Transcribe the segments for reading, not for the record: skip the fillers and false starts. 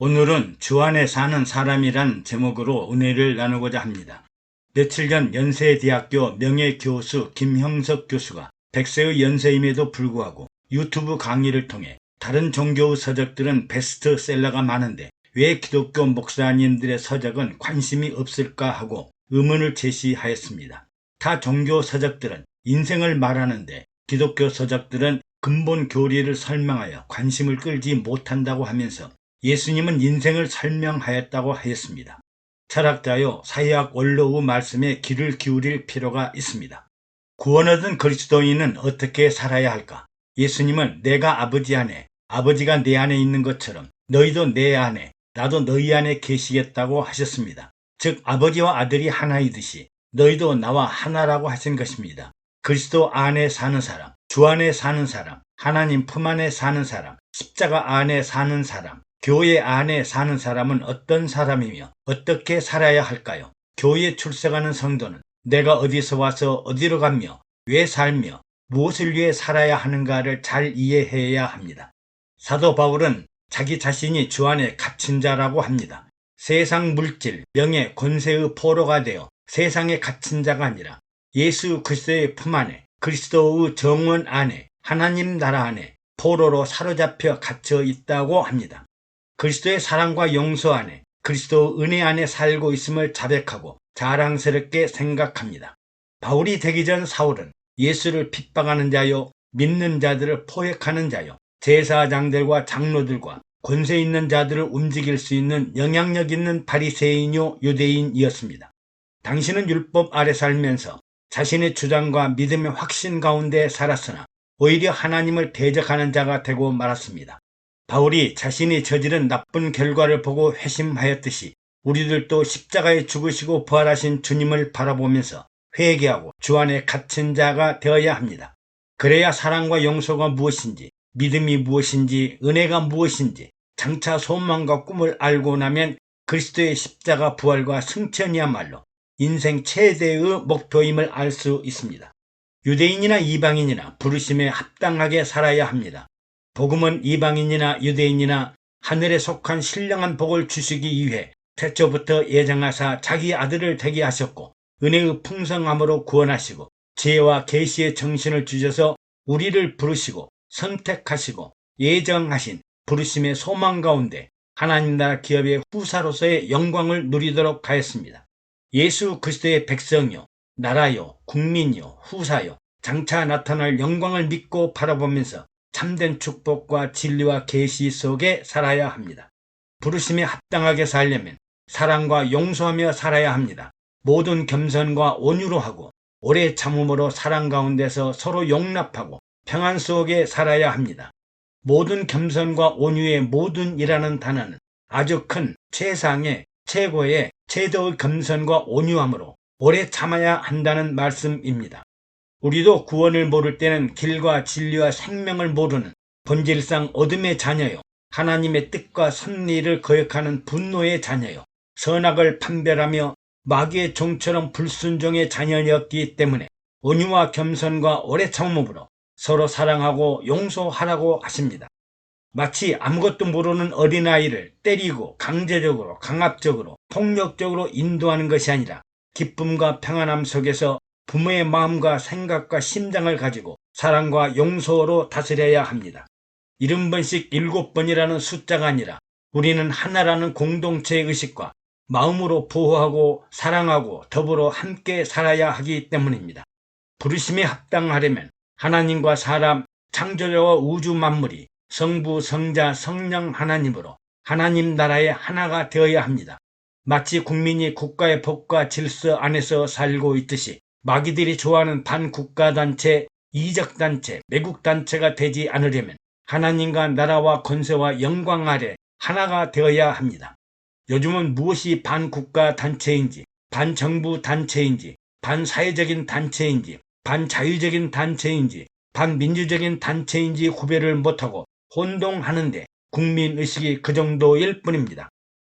오늘은 주 안에 사는 사람이란 제목으로 은혜를 나누고자 합니다. 며칠 전 연세대학교 명예교수 김형석 교수가 100세의 연세임에도 불구하고 유튜브 강의를 통해 다른 종교의 서적들은 베스트셀러가 많은데 왜 기독교 목사님들의 서적은 관심이 없을까 하고 의문을 제시하였습니다. 타 종교 서적들은 인생을 말하는데 기독교 서적들은 근본 교리를 설명하여 관심을 끌지 못한다고 하면서 예수님은 인생을 설명하였다고 하였습니다. 철학자요 사회학 원로의 말씀에 귀를 기울일 필요가 있습니다. 구원 얻은 그리스도인은 어떻게 살아야 할까? 예수님은 내가 아버지 안에, 아버지가 내 안에 있는 것처럼 너희도 내 안에, 나도 너희 안에 계시겠다고 하셨습니다. 즉 아버지와 아들이 하나이듯이 너희도 나와 하나라고 하신 것입니다. 그리스도 안에 사는 사람, 주 안에 사는 사람, 하나님 품 안에 사는 사람, 십자가 안에 사는 사람, 교회 안에 사는 사람은 어떤 사람이며 어떻게 살아야 할까요? 교회에 출석하는 성도는 내가 어디서 와서 어디로 가며 왜 살며 무엇을 위해 살아야 하는가를 잘 이해해야 합니다. 사도 바울은 자기 자신이 주 안에 갇힌 자라고 합니다. 세상 물질, 명예, 권세의 포로가 되어 세상에 갇힌 자가 아니라 예수 그리스도의 품 안에, 그리스도의 정원 안에, 하나님 나라 안에 포로로 사로잡혀 갇혀 있다고 합니다. 그리스도의 사랑과 용서 안에, 그리스도의 은혜 안에 살고 있음을 자백하고 자랑스럽게 생각합니다. 바울이 되기 전 사울은 예수를 핍박하는 자요, 믿는 자들을 포획하는 자요, 제사장들과 장로들과 권세 있는 자들을 움직일 수 있는 영향력 있는 바리새인요 유대인이었습니다. 당신은 율법 아래 살면서 자신의 주장과 믿음의 확신 가운데 살았으나 오히려 하나님을 대적하는 자가 되고 말았습니다. 바울이 자신이 저지른 나쁜 결과를 보고 회심하였듯이 우리들도 십자가에 죽으시고 부활하신 주님을 바라보면서 회개하고 주 안에 갇힌 자가 되어야 합니다. 그래야 사랑과 용서가 무엇인지, 믿음이 무엇인지, 은혜가 무엇인지 장차 소망과 꿈을 알고 나면 그리스도의 십자가 부활과 승천이야말로 인생 최대의 목표임을 알 수 있습니다. 유대인이나 이방인이나 부르심에 합당하게 살아야 합니다. 복음은 이방인이나 유대인이나 하늘에 속한 신령한 복을 주시기 위해 태초부터 예정하사 자기 아들을 되게 하셨고 은혜의 풍성함으로 구원하시고 지혜와 계시의 정신을 주셔서 우리를 부르시고 선택하시고 예정하신 부르심의 소망 가운데 하나님 나라 기업의 후사로서의 영광을 누리도록 하였습니다. 예수 그리스도의 백성이요, 나라요, 국민이요, 후사요, 장차 나타날 영광을 믿고 바라보면서 참된 축복과 진리와 계시 속에 살아야 합니다. 부르심에 합당하게 살려면 사랑과 용서하며 살아야 합니다. 모든 겸손과 온유로 하고 오래 참음으로 사랑 가운데서 서로 용납하고 평안 속에 살아야 합니다. 모든 겸손과 온유의 모든이라는 단어는 아주 큰 최상의 최고의 최저의 겸손과 온유함으로 오래 참아야 한다는 말씀입니다. 우리도 구원을 모를 때는 길과 진리와 생명을 모르는 본질상 어둠의 자녀요, 하나님의 뜻과 섭리를 거역하는 분노의 자녀요, 선악을 판별하며 마귀의 종처럼 불순종의 자녀였기 때문에 온유와 겸손과 오래 참음으로 서로 사랑하고 용서하라고 하십니다. 마치 아무것도 모르는 어린아이를 때리고 강제적으로 강압적으로 폭력적으로 인도하는 것이 아니라 기쁨과 평안함 속에서 부모의 마음과 생각과 심장을 가지고 사랑과 용서로 다스려야 합니다. 70번씩 7번이라는 숫자가 아니라 우리는 하나라는 공동체의 의식과 마음으로 보호하고 사랑하고 더불어 함께 살아야 하기 때문입니다. 부르심에 합당하려면 하나님과 사람, 창조자와 우주 만물이 성부, 성자, 성령 하나님으로 하나님 나라의 하나가 되어야 합니다. 마치 국민이 국가의 법과 질서 안에서 살고 있듯이 마귀들이 좋아하는 반국가단체, 이적단체, 매국단체가 되지 않으려면 하나님과 나라와 권세와 영광 아래 하나가 되어야 합니다. 요즘은 무엇이 반국가단체인지, 반정부단체인지, 반사회적인 단체인지, 반자유적인 단체인지, 반민주적인 단체인지 구별을 못하고 혼동하는데 국민의식이 그 정도일 뿐입니다.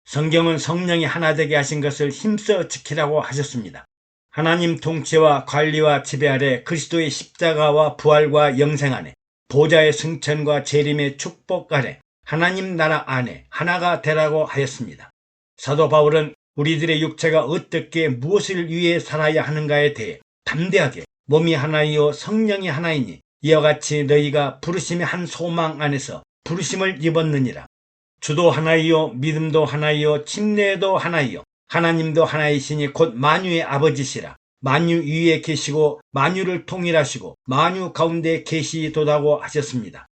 성경은 성령이 하나 되게 하신 것을 힘써 지키라고 하셨습니다. 하나님 통치와 관리와 지배 아래 그리스도의 십자가와 부활과 영생 안에 보좌의 승천과 재림의 축복 아래 하나님 나라 안에 하나가 되라고 하였습니다. 사도 바울은 우리들의 육체가 어떻게 무엇을 위해 살아야 하는가에 대해 담대하게 몸이 하나이요 성령이 하나이니 이와 같이 너희가 부르심의 한 소망 안에서 부르심을 입었느니라. 주도 하나이요 믿음도 하나이요 침례도 하나이요 하나님도 하나이시니 곧 만유의 아버지시라. 만유 위에 계시고 만유를 통일하시고 만유 가운데 계시도다고 하셨습니다.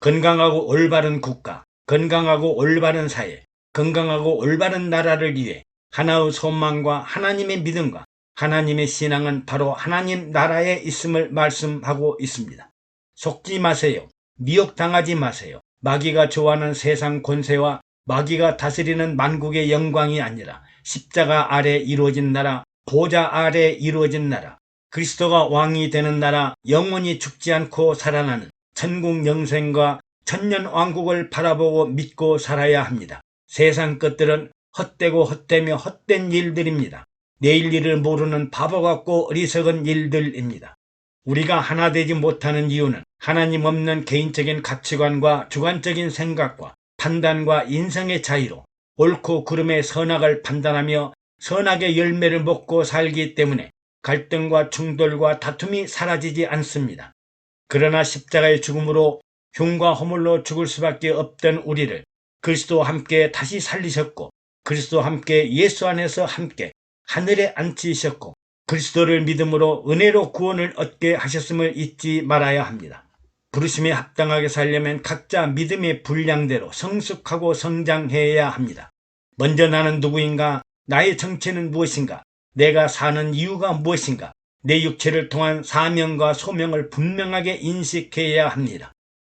건강하고 올바른 국가, 건강하고 올바른 사회, 건강하고 올바른 나라를 위해 하나의 소망과 하나님의 믿음과 하나님의 신앙은 바로 하나님 나라에 있음을 말씀하고 있습니다. 속지 마세요. 미혹당하지 마세요. 마귀가 좋아하는 세상 권세와 마귀가 다스리는 만국의 영광이 아니라 십자가 아래 이루어진 나라, 보좌 아래 이루어진 나라, 그리스도가 왕이 되는 나라, 영원히 죽지 않고 살아나는 천국 영생과 천년 왕국을 바라보고 믿고 살아야 합니다. 세상 것들은 헛되고 헛되며 헛된 일들입니다. 내일 일을 모르는 바보 같고 어리석은 일들입니다. 우리가 하나 되지 못하는 이유는 하나님 없는 개인적인 가치관과 주관적인 생각과 판단과 인성의 차이로 옳고 그름의 선악을 판단하며 선악의 열매를 먹고 살기 때문에 갈등과 충돌과 다툼이 사라지지 않습니다. 그러나 십자가의 죽음으로 흉과 허물로 죽을 수밖에 없던 우리를 그리스도와 함께 다시 살리셨고 그리스도와 함께 예수 안에서 함께 하늘에 앉히셨고 그리스도를 믿음으로 은혜로 구원을 얻게 하셨음을 잊지 말아야 합니다. 부르심에 합당하게 살려면 각자 믿음의 분량대로 성숙하고 성장해야 합니다. 먼저 나는 누구인가? 나의 정체는 무엇인가? 내가 사는 이유가 무엇인가? 내 육체를 통한 사명과 소명을 분명하게 인식해야 합니다.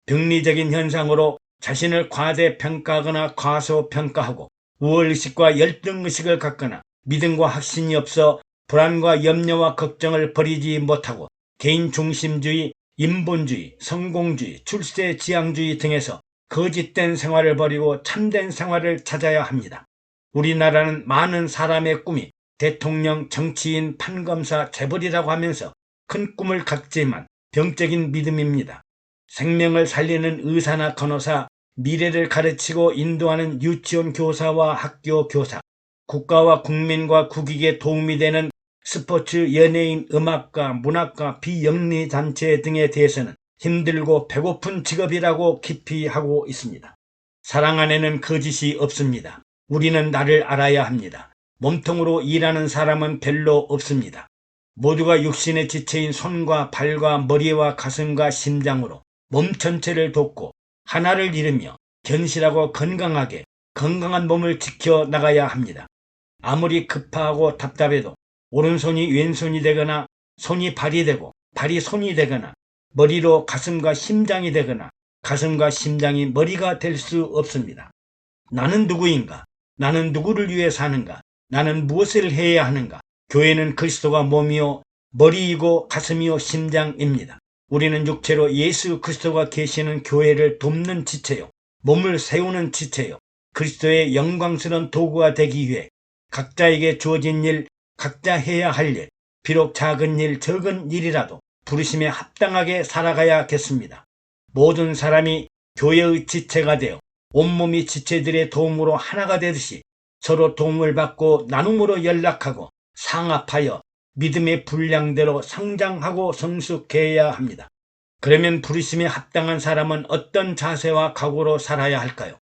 병리적인 현상으로 자신을 과대평가하거나 과소평가하고 우월의식과 열등의식을 갖거나 믿음과 확신이 없어 불안과 염려와 걱정을 버리지 못하고 개인중심주의, 인본주의, 성공주의, 출세지향주의 등에서 거짓된 생활을 버리고 참된 생활을 찾아야 합니다. 우리나라는 많은 사람의 꿈이 대통령, 정치인, 판검사, 재벌이라고 하면서 큰 꿈을 갖지만 병적인 믿음입니다. 생명을 살리는 의사나 간호사, 미래를 가르치고 인도하는 유치원 교사와 학교 교사, 국가와 국민과 국익에 도움이 되는 스포츠, 연예인, 음악가, 문학가, 비영리단체 등에 대해서는 힘들고 배고픈 직업이라고 깊이 하고 있습니다. 사랑 안에는 거짓이 없습니다. 우리는 나를 알아야 합니다. 몸통으로 일하는 사람은 별로 없습니다. 모두가 육신의 지체인 손과 발과 머리와 가슴과 심장으로 몸 전체를 돕고 하나를 이루며 견실하고 건강하게 건강한 몸을 지켜 나가야 합니다. 아무리 급하고 답답해도 오른손이 왼손이 되거나 손이 발이 되고 발이 손이 되거나 머리로 가슴과 심장이 되거나 가슴과 심장이 머리가 될 수 없습니다. 나는 누구인가? 나는 누구를 위해 사는가? 나는 무엇을 해야 하는가? 교회는 그리스도가 몸이요 머리이고 가슴이요 심장입니다. 우리는 육체로 예수 그리스도가 계시는 교회를 돕는 지체요 몸을 세우는 지체요 그리스도의 영광스러운 도구가 되기 위해 각자에게 주어진 일, 각자 해야 할 일, 비록 작은 일, 적은 일이라도 부르심에 합당하게 살아가야겠습니다. 모든 사람이 교회의 지체가 되어 온몸이 지체들의 도움으로 하나가 되듯이 서로 도움을 받고 나눔으로 연락하고 상합하여 믿음의 분량대로 성장하고 성숙해야 합니다. 그러면 부르심에 합당한 사람은 어떤 자세와 각오로 살아야 할까요?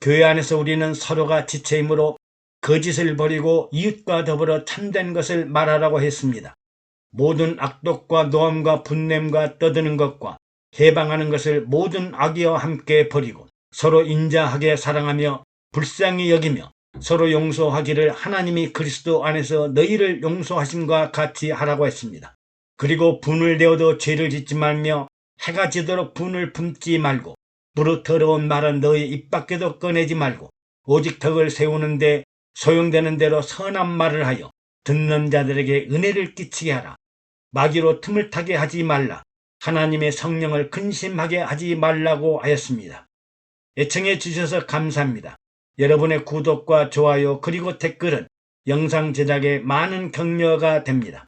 교회 안에서 우리는 서로가 지체이므로 거짓을 버리고 이웃과 더불어 참된 것을 말하라고 했습니다. 모든 악독과 노함과 분냄과 떠드는 것과 해방하는 것을 모든 악의와 함께 버리고 서로 인자하게 사랑하며 불쌍히 여기며 서로 용서하기를 하나님이 그리스도 안에서 너희를 용서하심과 같이 하라고 했습니다. 그리고 분을 내어도 죄를 짓지 말며 해가 지도록 분을 품지 말고 무릇 더러운 말은 너희 입 밖에도 꺼내지 말고 오직 덕을 세우는데 소용되는 대로 선한 말을 하여 듣는 자들에게 은혜를 끼치게 하라. 마귀로 틈을 타게 하지 말라. 하나님의 성령을 근심하게 하지 말라고 하였습니다. 애청해 주셔서 감사합니다. 여러분의 구독과 좋아요 그리고 댓글은 영상 제작에 많은 격려가 됩니다.